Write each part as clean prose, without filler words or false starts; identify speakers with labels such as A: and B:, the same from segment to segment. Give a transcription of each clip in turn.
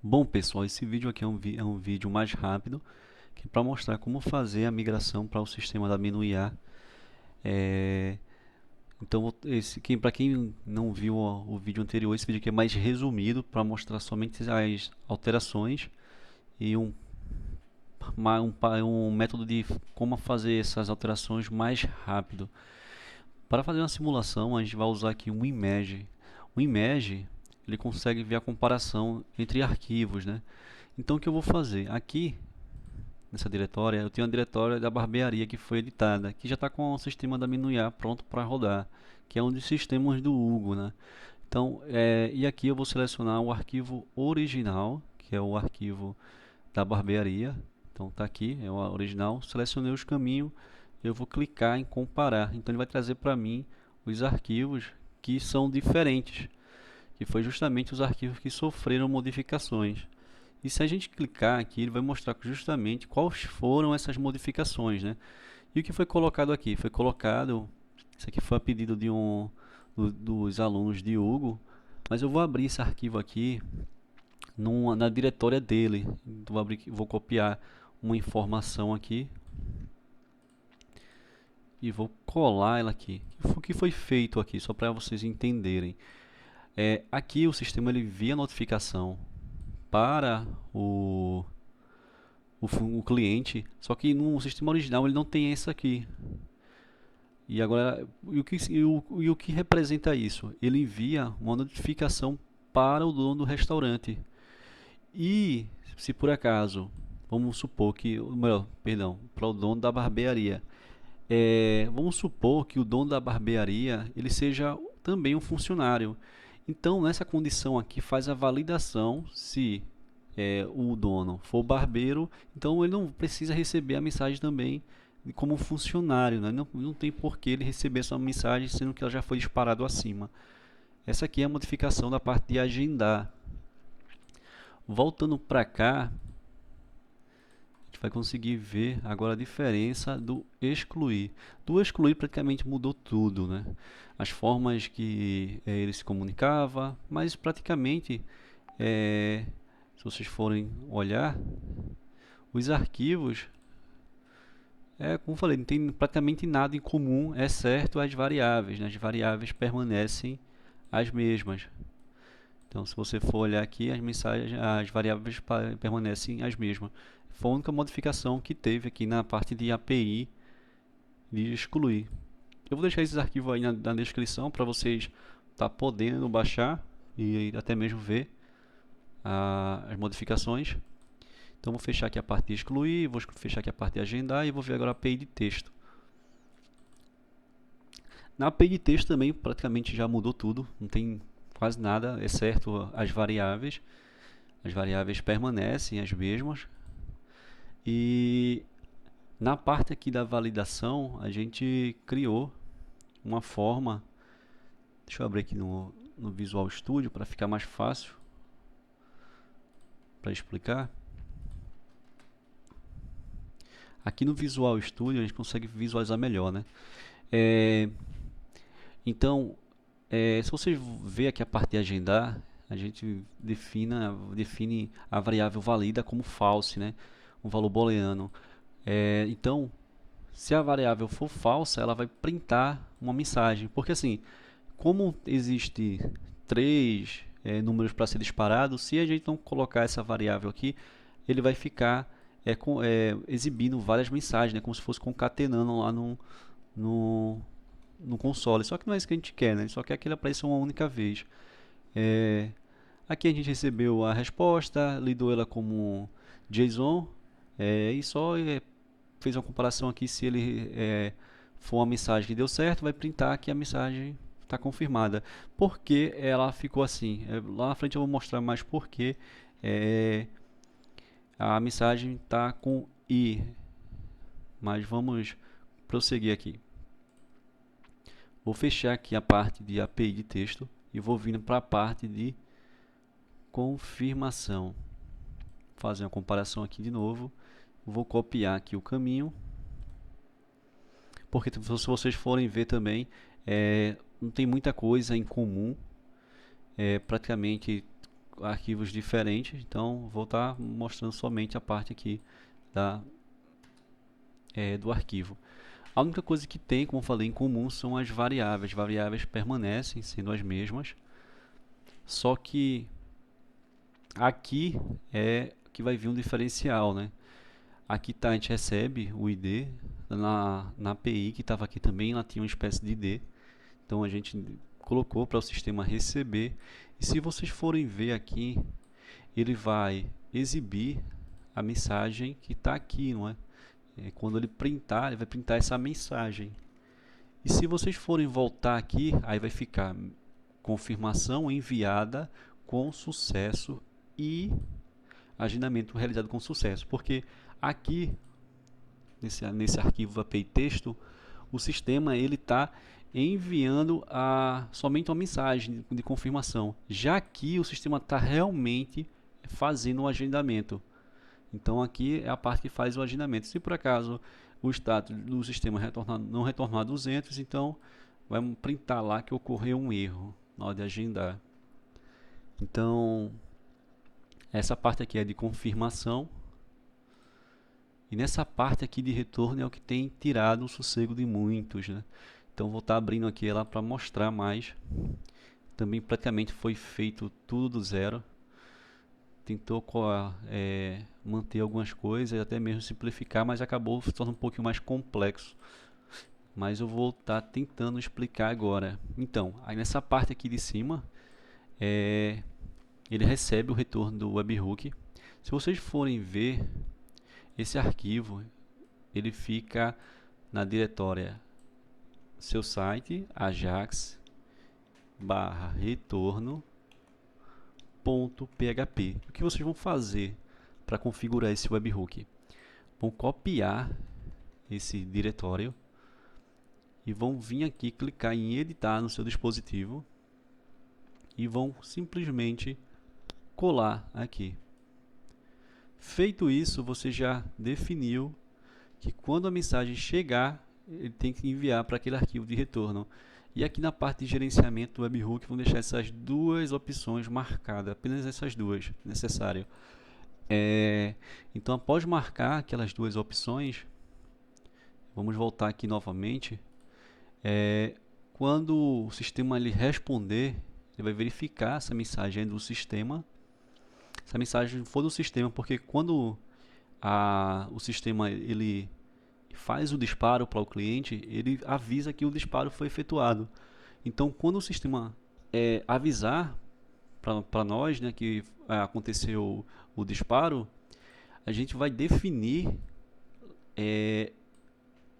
A: Bom, pessoal, esse vídeo aqui é um vídeo mais rápido, que é para mostrar como fazer a migração para o sistema da MenuIA. É, então, para quem não viu o vídeo anterior, esse vídeo aqui é mais resumido para mostrar somente as alterações e um método de como fazer essas alterações mais rápido. Para fazer uma simulação, a gente vai usar aqui um Image. O Image, ele consegue ver a comparação entre arquivos, né? Então, o que eu vou fazer? Aqui nessa diretória, eu tenho a diretória da barbearia que foi editada, que já está com o sistema da MenuIA pronto para rodar, que é um dos sistemas do Hugo, né? Então, e aqui eu vou selecionar o arquivo original, que é o arquivo da barbearia. Então tá aqui, é o original. Selecionei os caminhos, eu vou clicar em comparar. Então ele vai trazer para mim os arquivos que são diferentes, que foi justamente os arquivos que sofreram modificações. E se a gente clicar aqui, ele vai mostrar justamente quais foram essas modificações, né? E o que foi colocado aqui? Foi colocado, isso aqui foi a pedido de dos alunos de Hugo, mas eu vou abrir esse arquivo aqui na diretória dele. Então, vou copiar uma informação aqui e vou colar ela aqui. O que foi feito aqui, só para vocês entenderem. Aqui o sistema ele envia notificação para o cliente, só que no sistema original ele não tem essa aqui. E agora, e o que representa isso? Ele envia uma notificação para o dono do restaurante. E se por acaso, vamos supor que, melhor, perdão, para o dono da barbearia, vamos supor que o dono da barbearia ele seja também um funcionário. Então, nessa condição aqui, faz a validação se o dono for barbeiro, então ele não precisa receber a mensagem também como funcionário, né? Não tem por que ele receber essa mensagem, sendo que ela já foi disparado acima. Essa aqui é a modificação da parte de agendar. Voltando para cá, a gente vai conseguir ver agora a diferença do excluir. Do excluir praticamente mudou tudo, né? As formas que ele se comunicava, mas praticamente, se vocês forem olhar, os arquivos, como eu falei, não tem praticamente nada em comum, exceto as variáveis, né? As variáveis permanecem as mesmas. Então, se você for olhar aqui, as variáveis permanecem as mesmas. Foi a única modificação que teve aqui na parte de API de excluir. Eu vou deixar esses arquivos aí na descrição para vocês estar podendo baixar e até mesmo ver as modificações. Então, vou fechar aqui a parte de excluir, vou fechar aqui a parte de agendar e vou ver agora a API de texto. Na API de texto também praticamente já mudou tudo, não tem quase nada, exceto as variáveis. As variáveis permanecem as mesmas. E na parte aqui da validação, a gente criou uma forma. Deixa eu abrir aqui no Visual Studio para ficar mais fácil para explicar. Aqui no Visual Studio a gente consegue visualizar melhor, né? Então, se você ver aqui a parte de agendar, a gente define a variável valida como false, né? Um valor booleano. Então, se a variável for falsa, ela vai printar uma mensagem. Porque assim, como existe três números para ser disparado, se a gente não colocar essa variável aqui, ele vai ficar exibindo várias mensagens, né? Como se fosse concatenando lá no, no console. Só que não é isso que a gente quer, né? Só quer que ele apareça uma única vez. Aqui a gente recebeu a resposta, lidou ela como JSON e só fez uma comparação aqui. Se ele for uma mensagem que deu certo, vai printar que a mensagem está confirmada. Por que ela ficou assim? Lá na frente eu vou mostrar mais porque a mensagem está com I. Mas vamos prosseguir aqui. Vou fechar aqui a parte de API de texto e vou vindo para a parte de confirmação. Fazer uma comparação aqui de novo. Vou copiar aqui o caminho, porque se vocês forem ver também, não tem muita coisa em comum. Praticamente arquivos diferentes, então vou estar mostrando somente a parte aqui da, do arquivo. A única coisa que tem, como eu falei, em comum são as variáveis. As variáveis permanecem sendo as mesmas, só que aqui é que vai vir um diferencial, né? Aqui tá, a gente recebe o ID na API que estava aqui também, ela tinha uma espécie de ID, então a gente colocou para o sistema receber. E se vocês forem ver aqui, ele vai exibir a mensagem que está aqui, não é? Quando ele printar, ele vai printar essa mensagem. E se vocês forem voltar aqui, aí vai ficar confirmação enviada com sucesso e agendamento realizado com sucesso. Porque aqui, nesse arquivo API texto, o sistema ele está enviando somente uma mensagem de confirmação. Já aqui o sistema está realmente fazendo o agendamento. Então aqui é a parte que faz o agendamento. Se por acaso o status do sistema não retornar 200, então vai printar lá que ocorreu um erro na hora de agendar. Então essa parte aqui é de confirmação. E nessa parte aqui de retorno é o que tem tirado o sossego de muitos, né? Então vou estar abrindo aqui ela para mostrar mais. Também praticamente foi feito tudo do zero. Tentou manter algumas coisas, até mesmo simplificar, mas acabou se tornando um pouquinho mais complexo. Mas eu vou estar tentando explicar agora. Então, aí nessa parte aqui de cima, ele recebe o retorno do webhook. Se vocês forem ver, esse arquivo, ele fica na diretória seu site, ajax /retorno.php. O que vocês vão fazer para configurar esse webhook? Vão copiar esse diretório e vão vir aqui clicar em editar no seu dispositivo e vão simplesmente colar aqui. Feito isso, você já definiu que quando a mensagem chegar, ele tem que enviar para aquele arquivo de retorno. E aqui na parte de gerenciamento do webhook, vão deixar essas duas opções marcadas, apenas essas duas, necessário. Então, após marcar aquelas duas opções, vamos voltar aqui novamente. Quando o sistema ele responder, ele vai verificar essa mensagem do sistema. Essa mensagem for do sistema, porque quando o sistema ele faz o disparo para o cliente, ele avisa que o disparo foi efetuado. Então, quando o sistema avisar para nós, né, que aconteceu o disparo, a gente vai definir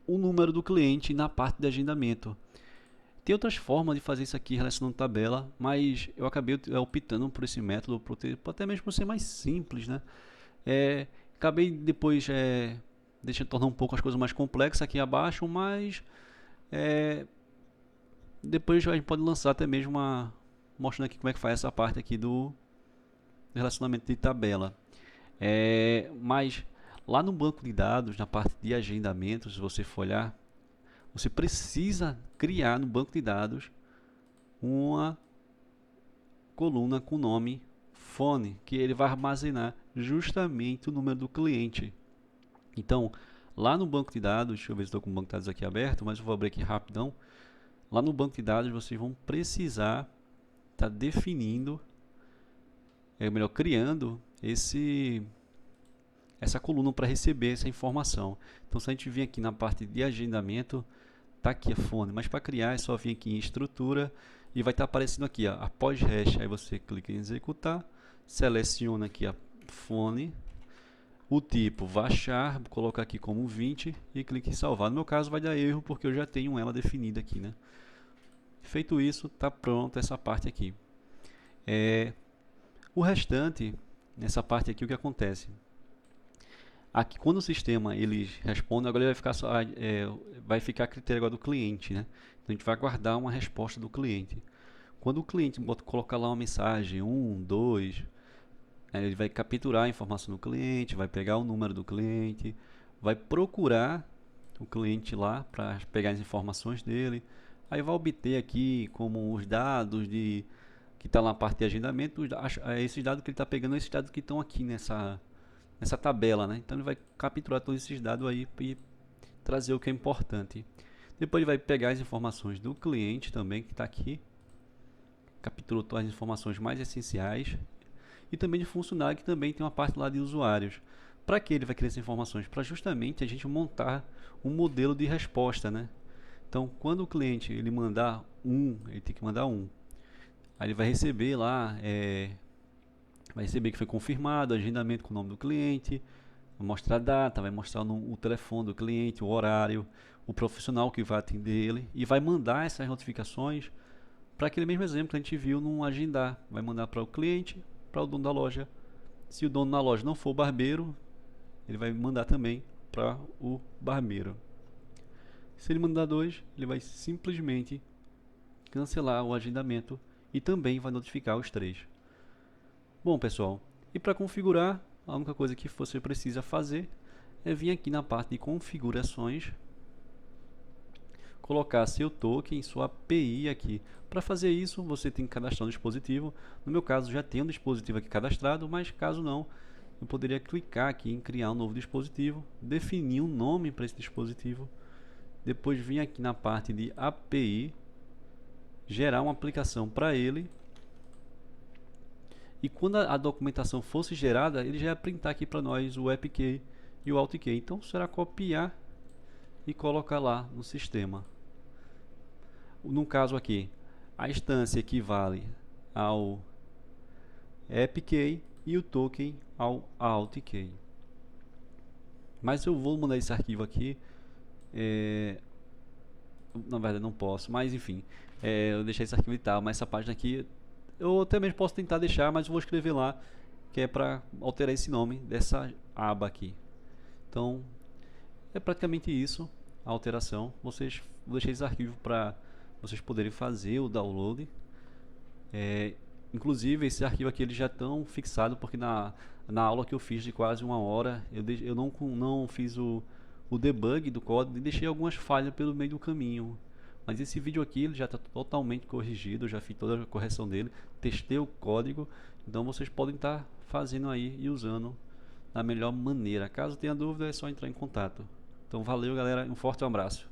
A: o número do cliente na parte de agendamento. Tem outras formas de fazer isso aqui relacionando tabela, mas eu acabei optando por esse método, até mesmo por ser mais simples, né? Acabei depois deixando tornar um pouco as coisas mais complexas aqui abaixo, mas depois a gente pode lançar até mesmo mostrando aqui como é que faz essa parte aqui do relacionamento de tabela. Mas lá no banco de dados, na parte de agendamento, se você for olhar, você precisa criar no banco de dados uma coluna com o nome phone, que ele vai armazenar justamente o número do cliente. Então, lá no banco de dados, deixa eu ver se estou com o banco de dados aqui aberto, mas eu vou abrir aqui rapidão. Lá no banco de dados, vocês vão precisar estar definindo, melhor, criando essa coluna para receber essa informação. Então, se a gente vir aqui na parte de agendamento, tá aqui a phone, mas para criar é só vir aqui em estrutura e vai estar aparecendo aqui após hash. Aí você clica em executar, seleciona aqui a phone, o tipo varchar, colocar aqui como 20 e clique em salvar. No meu caso vai dar erro porque eu já tenho ela definida aqui, né? Feito isso, está pronto essa parte aqui. O restante, nessa parte aqui, o que acontece? Aqui, quando o sistema ele responde, agora ele vai ficar a critério agora do cliente, né? Então a gente vai guardar uma resposta do cliente. Quando o cliente colocar lá uma mensagem 1, 2, ele vai capturar a informação do cliente, vai pegar o número do cliente, vai procurar o cliente lá para pegar as informações dele, aí vai obter aqui como os dados que está lá na parte de agendamento, esses dados que ele está pegando, esses dados que estão aqui nessa tabela, né? Então ele vai capturar todos esses dados aí e trazer o que é importante. Depois ele vai pegar as informações do cliente também, que está aqui, capturou todas as informações mais essenciais, e também de funcionário, que também tem uma parte lá de usuários. Para que ele vai querer essas informações? Para justamente a gente montar um modelo de resposta, né? Então, quando o cliente ele mandar ele tem que mandar aí ele vai receber lá, vai receber que foi confirmado, agendamento com o nome do cliente, vai mostrar a data, vai mostrar o telefone do cliente, o horário, o profissional que vai atender ele, e vai mandar essas notificações para aquele mesmo exemplo que a gente viu no agendar. Vai mandar para o cliente, para o dono da loja. Se o dono da loja não for o barbeiro, ele vai mandar também para o barbeiro. Se ele mandar dois, ele vai simplesmente cancelar o agendamento e também vai notificar os três. Bom, pessoal, e para configurar, a única coisa que você precisa fazer é vir aqui na parte de configurações, colocar seu token, sua API aqui. Para fazer isso, você tem que cadastrar um dispositivo. No meu caso, já tem um dispositivo aqui cadastrado, mas caso não, eu poderia clicar aqui em criar um novo dispositivo, definir um nome para esse dispositivo, depois vir aqui na parte de API, gerar uma aplicação para ele, e quando a documentação fosse gerada, ele já ia printar aqui para nós o AppKey e o AuthKey. Então será copiar e colocar lá no sistema. No caso aqui, a instância equivale ao AppKey e o token ao AuthKey. Mas eu vou mandar esse arquivo aqui, na verdade não posso, mas enfim, eu deixei esse arquivo e tal, mas essa página aqui eu até mesmo posso tentar deixar, mas eu vou escrever lá, que é para alterar esse nome dessa aba aqui. Então é praticamente isso a alteração. Vou deixar esse arquivo para vocês poderem fazer o download. Inclusive esse arquivo aqui eles já estão fixado, porque na aula que eu fiz de quase 1 hora eu não fiz o debug do código e deixei algumas falhas pelo meio do caminho. Mas esse vídeo aqui ele já está totalmente corrigido, eu já fiz toda a correção dele, testei o código, então vocês podem estar fazendo aí e usando da melhor maneira. Caso tenha dúvida é só entrar em contato. Então valeu galera, um forte abraço.